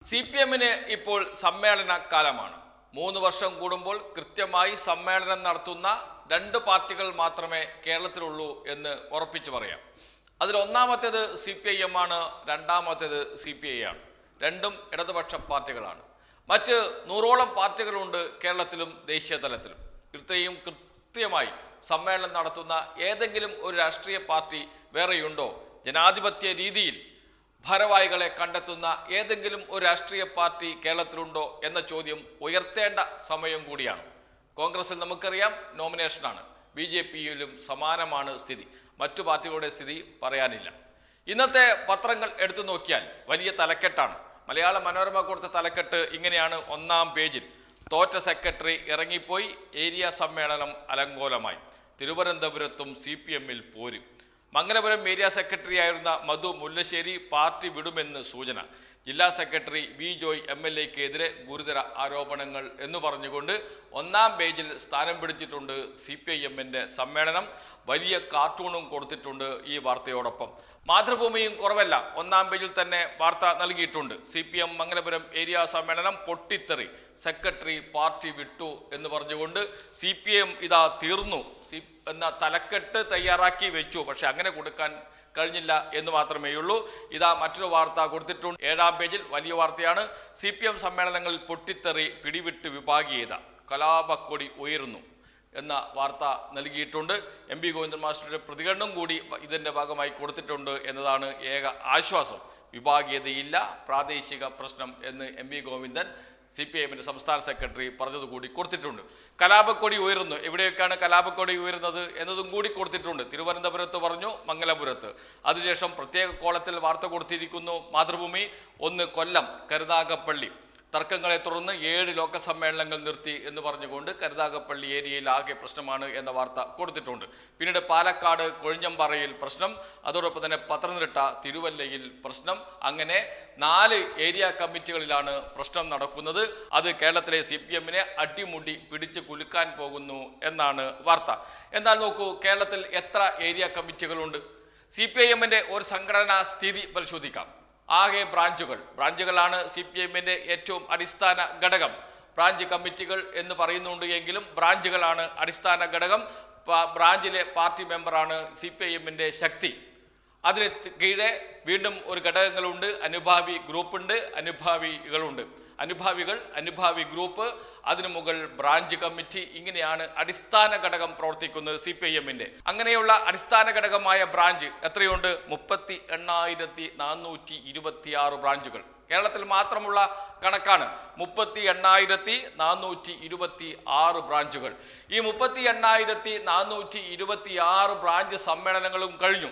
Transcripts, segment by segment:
CPMന് ഇപ്പോൾ സമ്മേളന കാലമാണ്. 3 വർഷം കൂടുമ്പോൾ കൃത്യമായി സമ്മേളനം നടത്തുന്ന 2 പാർട്ടികൾ മാത്രമേ കേരളത്തിലുള്ളൂ എന്ന് ഉറപ്പിച്ചു പറയാം. അതിൽ ഒന്നാമത്തേത് CPIM ആണ്, രണ്ടാമത്തേത് CPI ആണ്. രണ്ടും ഇടതുപക്ഷ പാർട്ടികളാണ്. മറ്റ് 100ഓളം പാർട്ടികളുണ്ട് കേരളത്തിലും ദേശീയ തലത്തിലും. ഇത്രയും കൃത്യമായി സമ്മേളനം നടത്തുന്ന ഏതെങ്കിലും ഒരു രാഷ്ട്രീയ പാർട്ടി വേറെയുണ്ടോ? ജനാധിപത്യ രീതിയിൽ ഭാരവാഹികളെ കണ്ടെത്തുന്ന ഏതെങ്കിലും ഒരു രാഷ്ട്രീയ പാർട്ടി കേരളത്തിലുണ്ടോ എന്ന ചോദ്യം ഉയർത്തേണ്ട സമയം കൂടിയാണ്. കോൺഗ്രസിൽ നമുക്കറിയാം നോമിനേഷനാണ്. BJPയിലും സമാനമാണ് സ്ഥിതി. മറ്റു പാർട്ടികളുടെ സ്ഥിതി പറയാനില്ല. ഇന്നത്തെ പത്രങ്ങൾ എടുത്തു നോക്കിയാൽ വലിയ തലക്കെട്ടാണ്. മലയാള മനോരമ കൊടുത്ത തലക്കെട്ട് ഇങ്ങനെയാണ്. 1-ാം പേജിൽ തോറ്റ സെക്രട്ടറി ഇറങ്ങിപ്പോയി, ഏരിയ സമ്മേളനം അലങ്കോലമായി, തിരുവനന്തപുരത്തും CPMൽ പോരും. മംഗലപുരം ഏരിയ സെക്രട്ടറി ആയിരുന്ന മധു മുല്ലശ്ശേരി പാർട്ടി വിടുമെന്ന് സൂചന. ജില്ലാ സെക്രട്ടറി വി ജോയ് MLAക്കെതിരെ ഗുരുതര ആരോപണങ്ങൾ എന്ന് പറഞ്ഞുകൊണ്ട് 1-ാം പേജിൽ സ്ഥാനം പിടിച്ചിട്ടുണ്ട് CPIMന്റെ സമ്മേളനം. വലിയ കാർട്ടൂണും കൊടുത്തിട്ടുണ്ട് ഈ വാർത്തയോടൊപ്പം. മാതൃഭൂമിയും കുറവല്ല, 1-ാം പേജിൽ തന്നെ വാർത്ത നൽകിയിട്ടുണ്ട്. CPM മംഗലപുരം ഏരിയ സമ്മേളനം പൊട്ടിത്തെറി, സെക്രട്ടറി പാർട്ടി വിട്ടു എന്ന് പറഞ്ഞുകൊണ്ട് CPM ഇതാ തീർന്നു എന്ന തലക്കെട്ട് തയ്യാറാക്കി വെച്ചു. പക്ഷെ അങ്ങനെ കൊടുക്കാൻ കഴിഞ്ഞില്ല എന്ന് മാത്രമേ ഉള്ളൂ. ഇതാ മറ്റൊരു വാർത്ത കൊടുത്തിട്ടുണ്ട്. 7-ാം പേജിൽ വലിയ വാർത്തയാണ്. CPM സമ്മേളനങ്ങളിൽ പൊട്ടിത്തെറി, പിടിവിട്ട് വിഭാഗീയത, കലാപക്കൊടി ഉയരുന്നു എന്ന വാർത്ത നൽകിയിട്ടുണ്ട്. MB ഗോവിന്ദൻ മാസ്റ്ററുടെ പ്രതികരണം കൂടി ഇതിൻ്റെ ഭാഗമായി കൊടുത്തിട്ടുണ്ട് എന്നതാണ് ഏക ആശ്വാസം. വിഭാഗീയതയില്ല, പ്രാദേശിക പ്രശ്നം എന്ന് MB ഗോവിന്ദൻ CPIMന്റെ സംസ്ഥാന സെക്രട്ടറി പറഞ്ഞതുകൂടി കൊടുത്തിട്ടുണ്ട്. കലാപക്കൊടി ഉയരുന്നു. എവിടെയൊക്കെയാണ് കലാപക്കൊടി ഉയരുന്നത് എന്നതും കൂടി കൊടുത്തിട്ടുണ്ട്. തിരുവനന്തപുരത്ത് പറഞ്ഞു, മംഗലപുരത്ത്. അതിനുശേഷം പ്രത്യേക കോളത്തിൽ വാർത്ത കൊടുത്തിരിക്കുന്നു മാതൃഭൂമി. 1 കൊല്ലം കരുനാഗപ്പള്ളി തർക്കങ്ങളെ തുടർന്ന് 7 ലോക സമ്മേളനങ്ങൾ നിർത്തി എന്ന് പറഞ്ഞുകൊണ്ട് കരുനാഗപ്പള്ളി ഏരിയയിൽ ആകെ പ്രശ്നമാണ് എന്ന വാർത്ത കൊടുത്തിട്ടുണ്ട്. പിന്നീട് പാലക്കാട് കൊഴിഞ്ഞമ്പാറയിൽ പ്രശ്നം, അതോടൊപ്പം തന്നെ പത്തനംതിട്ട തിരുവല്ലയിൽ പ്രശ്നം. അങ്ങനെ 4 ഏരിയ കമ്മിറ്റികളിലാണ് പ്രശ്നം നടക്കുന്നത്. അത് കേരളത്തിലെ CPMനെ അടിമുടി പിടിച്ച് കുലുക്കാൻ പോകുന്നു എന്നാണ് വാർത്ത. എന്നാൽ നോക്കൂ, കേരളത്തിൽ എത്ര ഏരിയ കമ്മിറ്റികളുണ്ട്? CPIMന്റെ ഒരു സംഘടനാ സ്ഥിതി പരിശോധിക്കാം. ആകെ ബ്രാഞ്ചുകളാണ് CPIMന്റെ ഏറ്റവും അടിസ്ഥാന ഘടകം. ബ്രാഞ്ച് കമ്മിറ്റികൾ എന്ന് പറയുന്നുണ്ട് എങ്കിലും ബ്രാഞ്ചുകളാണ് അടിസ്ഥാന ഘടകം. ബ്രാഞ്ചിലെ പാർട്ടി മെമ്പറാണ് CPIMന്റെ ശക്തി. അതിന് കീഴെ വീണ്ടും ഒരു ഘടകങ്ങളുണ്ട്. അനുഭാവി ഗ്രൂപ്പുണ്ട്, അനുഭാവികളുണ്ട്. അനുഭാവി ഗ്രൂപ്പ്, അതിനു മുകളിൽ ബ്രാഞ്ച് കമ്മിറ്റി. ഇങ്ങനെയാണ് അടിസ്ഥാന ഘടകം പ്രവർത്തിക്കുന്നത് CPIMന്റെ. അങ്ങനെയുള്ള അടിസ്ഥാന ഘടകമായ ബ്രാഞ്ച് എത്രയുണ്ട്? 38,426 ബ്രാഞ്ചുകൾ. കേരളത്തിൽ മാത്രമുള്ള കണക്കാണ്. 38,426 ബ്രാഞ്ചുകൾ. ഈ 38,426 ബ്രാഞ്ച് സമ്മേളനങ്ങളും കഴിഞ്ഞു.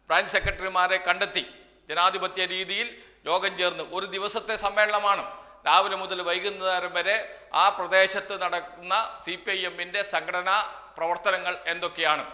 ബ്രാഞ്ച് സെക്രട്ടറിമാരെ കണ്ടെത്തി. ജനാധിപത്യ രീതിയിൽ യോഗം ചേർന്ന് ഒരു ദിവസത്തെ സമ്മേളനമാണ്. രാവിലെ മുതൽ വൈകുന്നേരം വരെ ആ പ്രദേശത്ത് നടക്കുന്ന CPIMന്റെ സംഘടനാ പ്രവർത്തനങ്ങൾ എന്തൊക്കെയാണ്,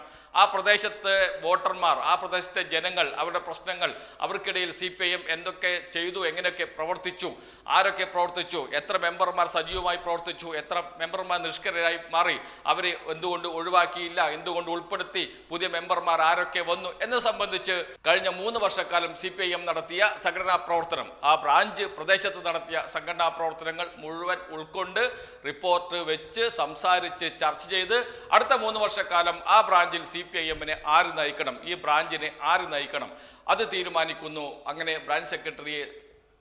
ആ പ്രദേശത്തെ വോട്ടർമാർ, ആ പ്രദേശത്തെ ജനങ്ങൾ, അവരുടെ പ്രശ്നങ്ങൾ, അവർക്കിടയിൽ CPIM എന്തൊക്കെ ചെയ്തു, എങ്ങനെയൊക്കെ പ്രവർത്തിച്ചു, ആരൊക്കെ പ്രവർത്തിച്ചു, എത്ര മെമ്പർമാർ സജീവമായി പ്രവർത്തിച്ചു, എത്ര മെമ്പർമാർ നിഷ്ക്രിയരായി മാറി, അവരെ എന്തുകൊണ്ട് ഒഴിവാക്കിയില്ല, എന്തുകൊണ്ട് ഉൾപ്പെടുത്തി, പുതിയ മെമ്പർമാർ ആരൊക്കെ വന്നു എന്നത് സംബന്ധിച്ച് കഴിഞ്ഞ 3 വർഷക്കാലം CPIM നടത്തിയ സംഘടനാ പ്രവർത്തനം, ആ ബ്രാഞ്ച് പ്രദേശത്ത് നടത്തിയ സംഘടനാ പ്രവർത്തനങ്ങൾ മുഴുവൻ ഉൾക്കൊണ്ട് റിപ്പോർട്ട് വെച്ച് സംസാരിച്ച് ചർച്ച ചെയ്ത് അടുത്ത 3 വർഷക്കാലം ആ ബ്രാഞ്ചിൽ CPIMനെ ആര് നയിക്കണം, ഈ ബ്രാഞ്ചിനെ ആര് നയിക്കണം, അത് തീരുമാനിക്കുന്നു. അങ്ങനെ ബ്രാഞ്ച് സെക്രട്ടറിയെ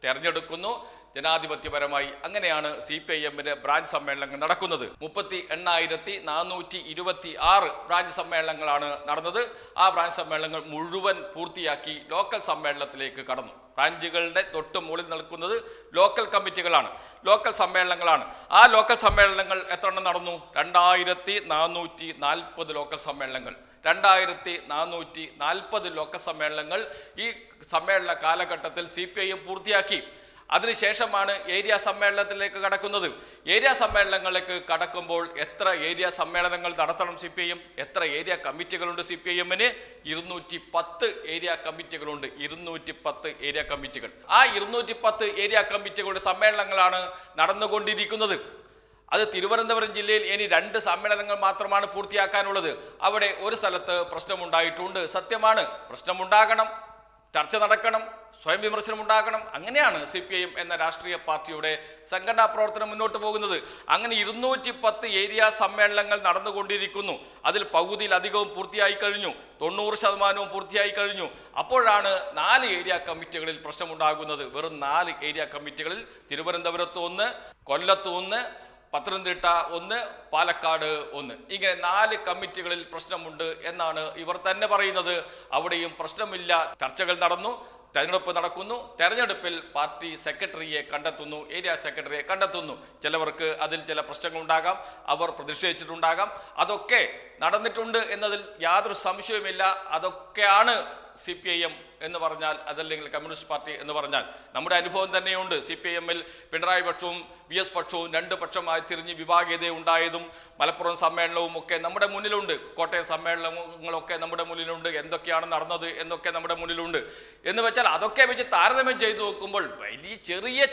തെരഞ്ഞെടുക്കുന്നു. ജനാധിപത്യപരമായി അങ്ങനെയാണ് CPIMന്റെ ബ്രാഞ്ച് സമ്മേളനങ്ങൾ നടക്കുന്നത്. 38,426 ബ്രാഞ്ച് സമ്മേളനങ്ങളാണ് നടന്നത്. ആ ബ്രാഞ്ച് സമ്മേളനങ്ങൾ മുഴുവൻ പൂർത്തിയാക്കി ലോക്കൽ സമ്മേളനത്തിലേക്ക് കടന്നു. ബ്രാഞ്ചുകളുടെ തൊട്ട് മുകളിൽ നിൽക്കുന്നത് ലോക്കൽ കമ്മിറ്റികളാണ്, ലോക്കൽ സമ്മേളനങ്ങളാണ്. ആ ലോക്കൽ സമ്മേളനങ്ങൾ എത്ര എണ്ണം നടന്നു? 2,440 ലോക്കൽ സമ്മേളനങ്ങൾ. 2,440 ലോക്കൽ സമ്മേളനങ്ങൾ ഈ സമ്മേളന കാലഘട്ടത്തിൽ CPIM പൂർത്തിയാക്കി. അതിനുശേഷമാണ് ഏരിയ സമ്മേളനത്തിലേക്ക് കടക്കുന്നത്. ഏരിയ സമ്മേളനങ്ങളിലേക്ക് കടക്കുമ്പോൾ എത്ര ഏരിയ സമ്മേളനങ്ങൾ നടത്തണം CPIM? എത്ര ഏരിയ കമ്മിറ്റികളുണ്ട് CPIMന്? 210 ഏരിയ കമ്മിറ്റികളുണ്ട്. 210 ഏരിയ കമ്മിറ്റികൾ. ആ 210 ഏരിയ കമ്മിറ്റികളുടെ സമ്മേളനങ്ങളാണ് നടന്നുകൊണ്ടിരിക്കുന്നത്. അത് തിരുവനന്തപുരം ജില്ലയിൽ ഇനി 2 സമ്മേളനങ്ങൾ മാത്രമാണ് പൂർത്തിയാക്കാനുള്ളത്. അവിടെ ഒരു സ്ഥലത്ത് പ്രശ്നമുണ്ടായിട്ടുണ്ട്. സത്യമാണ്, പ്രശ്നമുണ്ടാകണം, ചർച്ച നടക്കണം, സ്വയം വിമർശനം ഉണ്ടാക്കണം. അങ്ങനെയാണ് CPIM എന്ന രാഷ്ട്രീയ പാർട്ടിയുടെ സംഘടനാ പ്രവർത്തനം മുന്നോട്ട് പോകുന്നത്. അങ്ങനെ 210 ഏരിയ സമ്മേളനങ്ങൾ നടന്നുകൊണ്ടിരിക്കുന്നു. അതിൽ പകുതിയിലധികവും പൂർത്തിയായി കഴിഞ്ഞു, 90% പൂർത്തിയായി കഴിഞ്ഞു. അപ്പോഴാണ് 4 ഏരിയ കമ്മിറ്റികളിൽ പ്രശ്നമുണ്ടാകുന്നത്. വെറും 4 ഏരിയ കമ്മിറ്റികളിൽ തിരുവനന്തപുരത്ത് 1, കൊല്ലത്ത് 1, പത്തനംതിട്ട 1, പാലക്കാട് 1, ഇങ്ങനെ 4 കമ്മിറ്റികളിൽ പ്രശ്നമുണ്ട് എന്നാണ് ഇവർ തന്നെ പറയുന്നത്. അവിടെയും പ്രശ്നമില്ല. ചർച്ചകൾ നടന്നു, തെരഞ്ഞെടുപ്പ് നടക്കുന്നു. തെരഞ്ഞെടുപ്പിൽ പാർട്ടി സെക്രട്ടറിയെ കണ്ടെത്തുന്നു, ഏരിയ സെക്രട്ടറിയെ കണ്ടെത്തുന്നു. ചിലവർക്ക് അതിൽ ചില പ്രശ്നങ്ങളുണ്ടാകാം, അവർ പ്രതിഷേധിച്ചിട്ടുണ്ടാകാം. അതൊക്കെ നടന്നിട്ടുണ്ട് എന്നതിൽ യാതൊരു സംശയവുമില്ല. അതൊക്കെയാണ് CPIM എന്ന് പറഞ്ഞാൽ, അതല്ലെങ്കിൽ കമ്മ്യൂണിസ്റ്റ് പാർട്ടി എന്ന് പറഞ്ഞാൽ. നമ്മുടെ അനുഭവം തന്നെയുണ്ട്. CPIM-ൽ പിണറായി പക്ഷവും VS പക്ഷവും 2 പക്ഷമായി തിരിഞ്ഞ് വിഭാഗീയത ഉണ്ടായതും മലപ്പുറം സമ്മേളനവും ഒക്കെ നമ്മുടെ മുന്നിലുണ്ട്. കോട്ടയം സമ്മേളനങ്ങളൊക്കെ നമ്മുടെ മുന്നിലുണ്ട്. എന്തൊക്കെയാണ് നടന്നത് എന്നൊക്കെ നമ്മുടെ മുന്നിലുണ്ട്. എന്ന് വെച്ചാൽ അതൊക്കെ വെച്ച് താരതമ്യം ചെയ്തു നോക്കുമ്പോൾ വലിയ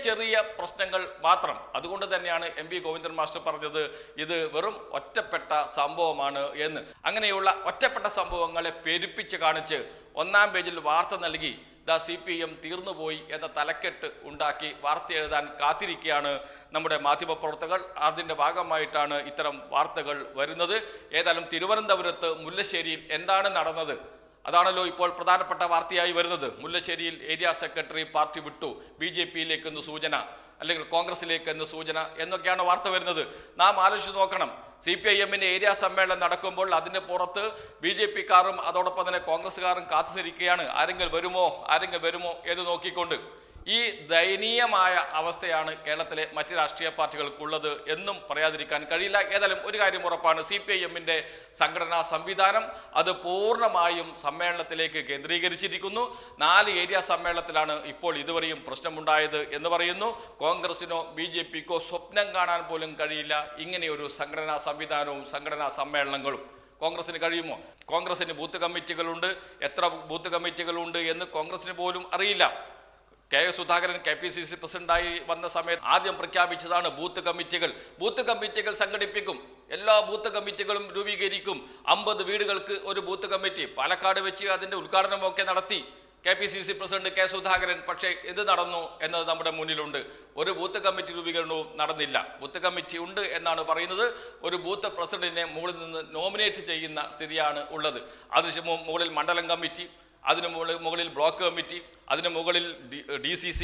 ചെറിയ പ്രശ്നങ്ങൾ മാത്രം. അതുകൊണ്ട് തന്നെയാണ് MP ഗോവിന്ദൻ മാസ്റ്റർ പറഞ്ഞത് ഇത് വെറും ഒറ്റപ്പെട്ട സംഭവമാണ് എന്ന്. അങ്ങനെയുള്ള ഒറ്റപ്പെട്ട സംഭവങ്ങളെ പെരുപ്പിച്ച് കാണിച്ച് 1-ാം പേജിൽ വാർത്ത നൽകി CPIM തീർന്നുപോയി എന്ന തലക്കെട്ട് ഉണ്ടാക്കി വാർത്ത എഴുതാൻ കാത്തിരിക്കുകയാണ് നമ്മുടെ മാധ്യമപ്രവർത്തകർ. അതിൻ്റെ ഭാഗമായിട്ടാണ് ഇത്തരം വാർത്തകൾ വരുന്നത്. ഏതായാലും തിരുവനന്തപുരത്ത് മുല്ലശ്ശേരിയിൽ എന്താണ് നടന്നത്, അതാണല്ലോ ഇപ്പോൾ പ്രധാനപ്പെട്ട വാർത്തയായി വരുന്നത്. മുല്ലശ്ശേരിയിൽ ഏരിയ സെക്രട്ടറി പാർട്ടി വിട്ടു, BJP-യിലേക്ക് എന്ന് സൂചന, അല്ലെങ്കിൽ കോൺഗ്രസിലേക്ക് എന്ന് സൂചന എന്നൊക്കെയാണ് വാർത്ത വരുന്നത്. നാം ആലോചിച്ച് നോക്കണം. CPIM-ന്റെ ഏരിയ സമ്മേളനം നടക്കുമ്പോൾ അതിൻ്റെ പുറത്ത് BJP-ക്കാരും അതോടൊപ്പം തന്നെ കോൺഗ്രസ്സുകാരും കാത്തുനിൽക്കുകയാണ്. ആരെങ്കിലും വരുമോ എന്ന് നോക്കിക്കൊണ്ട്. ഈ ദയനീയമായ അവസ്ഥയാണ് കേരളത്തിലെ മറ്റ് രാഷ്ട്രീയ പാർട്ടികൾക്കുള്ളത് എന്നും പറയാതിരിക്കാൻ കഴിയില്ല. ഏതായാലും ഒരു കാര്യം ഉറപ്പാണ്, CPIM-ന്റെ സംഘടനാ സംവിധാനം അത് പൂർണ്ണമായും സമ്മേളനത്തിലേക്ക് കേന്ദ്രീകരിച്ചിരിക്കുന്നു. 4 ഏരിയ സമ്മേളനത്തിലാണ് ഇപ്പോൾ ഇതുവരെയും പ്രശ്നമുണ്ടായത് എന്ന് പറയുന്നു. കോൺഗ്രസിനോ BJP-ക്കോ സ്വപ്നം കാണാൻ പോലും കഴിയില്ല ഇങ്ങനെയൊരു സംഘടനാ സംവിധാനവും സംഘടനാ സമ്മേളനങ്ങളും. കോൺഗ്രസിന് കഴിയുമോ? കോൺഗ്രസിന് ബൂത്ത് കമ്മിറ്റികളുണ്ട്. എത്ര ബൂത്ത് കമ്മിറ്റികളുണ്ട് എന്ന് കോൺഗ്രസിന് പോലും അറിയില്ല. KS സുധാകരൻ KPCC പ്രസിഡന്റായി വന്ന സമയത്ത് ആദ്യം പ്രഖ്യാപിച്ചതാണ് ബൂത്ത് കമ്മിറ്റികൾ സംഘടിപ്പിക്കും, എല്ലാ ബൂത്ത് കമ്മിറ്റികളും രൂപീകരിക്കും. 50 വീടുകൾക്ക് ഒരു ബൂത്ത് കമ്മിറ്റി. പാലക്കാട് വെച്ച് അതിൻ്റെ ഉദ്ഘാടനമൊക്കെ നടത്തി KPCC പ്രസിഡന്റ് K സുധാകരൻ. പക്ഷേ എന്ത് നടന്നു എന്നത് നമ്മുടെ മുന്നിലുണ്ട്. ഒരു ബൂത്ത് കമ്മിറ്റി രൂപീകരണവും നടന്നില്ല. ബൂത്ത് കമ്മിറ്റി ഉണ്ട് എന്നാണ് പറയുന്നത്. ഒരു ബൂത്ത് പ്രസിഡന്റിനെ മുകളിൽ നിന്ന് നോമിനേറ്റ് ചെയ്യുന്ന സ്ഥിതിയാണ് ഉള്ളത്. അതിന് മുകളിൽ മണ്ഡലം കമ്മിറ്റി, അതിന് മുകളിൽ ബ്ലോക്ക് കമ്മിറ്റി, അതിന് മുകളിൽ DCC,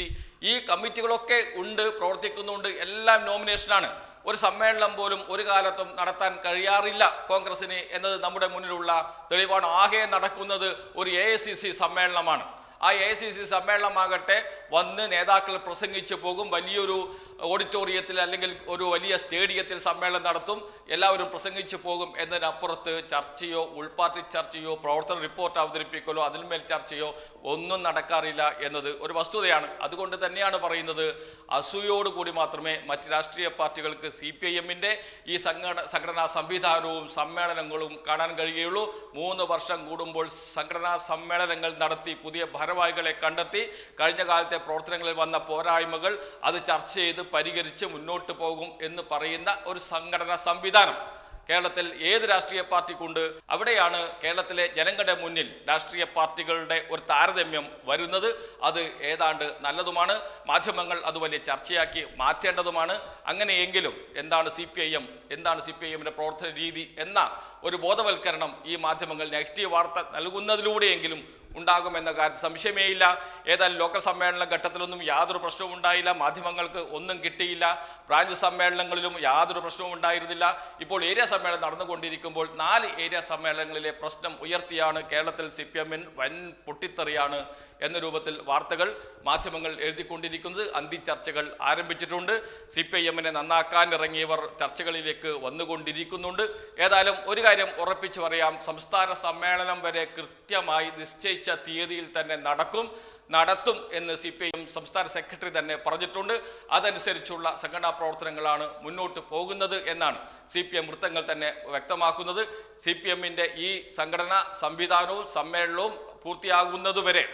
ഈ കമ്മിറ്റികളൊക്കെ ഉണ്ട്, പ്രവർത്തിക്കുന്നുണ്ട്. എല്ലാം നോമിനേഷനാണ്. ഒരു സമ്മേളനം പോലും ഒരു കാലത്തും നടത്താൻ കഴിയാറില്ല കോൺഗ്രസിന് എന്നത് നമ്മുടെ മുന്നിലുള്ള തെളിവാണ്. ആകെ നടക്കുന്നത് ഒരു AICC സമ്മേളനമാണ്. ആ AICC സമ്മേളനമാകട്ടെ വന്ന് നേതാക്കൾ പ്രസംഗിച്ചു പോകും. വലിയൊരു ഓഡിറ്റോറിയത്തിൽ അല്ലെങ്കിൽ ഒരു വലിയ സ്റ്റേഡിയത്തിൽ സമ്മേളനം നടത്തും, എല്ലാവരും പ്രസംഗിച്ചു പോകും. എന്നതിനപ്പുറത്ത് ചർച്ചയോ ഉൾപാർട്ടി ചർച്ചയോ പ്രവർത്തന റിപ്പോർട്ട് അവതരിപ്പിക്കലോ അതിന്മേൽ ചർച്ചയോ ഒന്നും നടക്കാറില്ല എന്നത് ഒരു വസ്തുതയാണ്. അതുകൊണ്ട് തന്നെയാണ് പറയുന്നത്, അസൂയോടുകൂടി മാത്രമേ മറ്റ് രാഷ്ട്രീയ പാർട്ടികൾക്ക് CPIM-ന്റെ ഈ സംഘടനാ സംവിധാനവും സമ്മേളനങ്ങളും കാണാൻ കഴിയുകയുള്ളൂ. 3 വർഷം കൂടുമ്പോൾ സംഘടനാ സമ്മേളനങ്ങൾ നടത്തി പുതിയ ഭാരവാഹികളെ കണ്ടെത്തി കഴിഞ്ഞ കാലത്തെ പ്രവർത്തനങ്ങളിൽ വന്ന പോരായ്മകൾ അത് ചർച്ച ചെയ്ത് പരിഹരിച്ച് മുന്നോട്ട് പോകും എന്ന് പറയുന്ന ഒരു സംഘടനാ സംവിധാനം കേരളത്തിൽ ഏത് രാഷ്ട്രീയ പാർട്ടിക്കുണ്ട്? അവിടെയാണ് കേരളത്തിലെ ജനങ്ങളുടെ മുന്നിൽ രാഷ്ട്രീയ പാർട്ടികളുടെ ഒരു താരതമ്യം വരുന്നത്. അത് ഏതാണ്ട് നല്ലതുമാണ്. മാധ്യമങ്ങൾ അത് വലിയ ചർച്ചയാക്കി മാറ്റേണ്ടതുമാണ്. അങ്ങനെയെങ്കിലും എന്താണ് CPIM-ന്റെ പ്രവർത്തന രീതി എന്ന ഒരു ബോധവൽക്കരണം ഈ മാധ്യമങ്ങൾ നെഗറ്റീവ് വാർത്ത നൽകുന്നതിലൂടെയെങ്കിലും ഉണ്ടാകുമെന്ന കാര്യത്തിൽ സംശയമേയില്ല. ഏതായാലും ലോക്കൽ സമ്മേളന ഘട്ടത്തിലൊന്നും യാതൊരു പ്രശ്നവും ഉണ്ടായില്ല. മാധ്യമങ്ങൾക്ക് ഒന്നും കിട്ടിയില്ല. ബ്രാഞ്ച് സമ്മേളനങ്ങളിലും യാതൊരു പ്രശ്നവും ഉണ്ടായിരുന്നില്ല. ഇപ്പോൾ ഏരിയ സമ്മേളനം നടന്നുകൊണ്ടിരിക്കുമ്പോൾ 4 ഏരിയ സമ്മേളനങ്ങളിലെ പ്രശ്നം ഉയർത്തിയാണ് കേരളത്തിൽ CPIM വൻ പൊട്ടിത്തെറിയാണ് എന്ന രൂപത്തിൽ വാർത്തകൾ മാധ്യമങ്ങൾ എഴുതിക്കൊണ്ടിരിക്കുന്നത്. അന്തിച്ചർച്ചകൾ ആരംഭിച്ചിട്ടുണ്ട്. CPIM-നെ നന്നാക്കാൻ ഇറങ്ങിയവർ ചർച്ചകളിലേക്ക് വന്നുകൊണ്ടിരിക്കുന്നുണ്ട്. ഏതായാലും ഒരു കാര്യം ഉറപ്പിച്ചു പറയാം, സംസ്ഥാന സമ്മേളനം വരെ കൃത്യമായി നിശ്ചയിച്ച തീയതിയിൽ തന്നെ നടത്തും എന്ന് CPIM സംസ്ഥാന സെക്രട്ടറി തന്നെ പറഞ്ഞിട്ടുണ്ട്. അതനുസരിച്ചുള്ള സംഘടനാ പ്രവർത്തനങ്ങളാണ് മുന്നോട്ട് പോകുന്നത് എന്നാണ് CPIM വൃത്തങ്ങൾ തന്നെ വ്യക്തമാക്കുന്നത്. CPIM-ന്റെ ഈ സംഘടനാ സംവിധാനവും സമ്മേളനവും പൂർത്തിയാകുന്നതുവരെ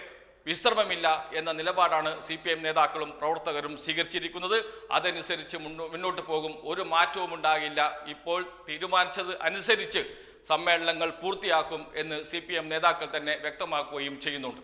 വിശ്രമമില്ല എന്ന നിലപാടാണ് CPIM നേതാക്കളും പ്രവർത്തകരും സ്വീകരിച്ചിരിക്കുന്നത്. അതനുസരിച്ച് മുന്നോട്ട് പോകും. ഒരു മാറ്റവും ഉണ്ടാകില്ല. ഇപ്പോൾ തീരുമാനിച്ചത് അനുസരിച്ച് സമ്മേളനങ്ങൾ പൂർത്തിയാക്കും എന്ന് CPIM നേതാക്കൾ തന്നെ വ്യക്തമാക്കുകയും ചെയ്യുന്നുണ്ട്.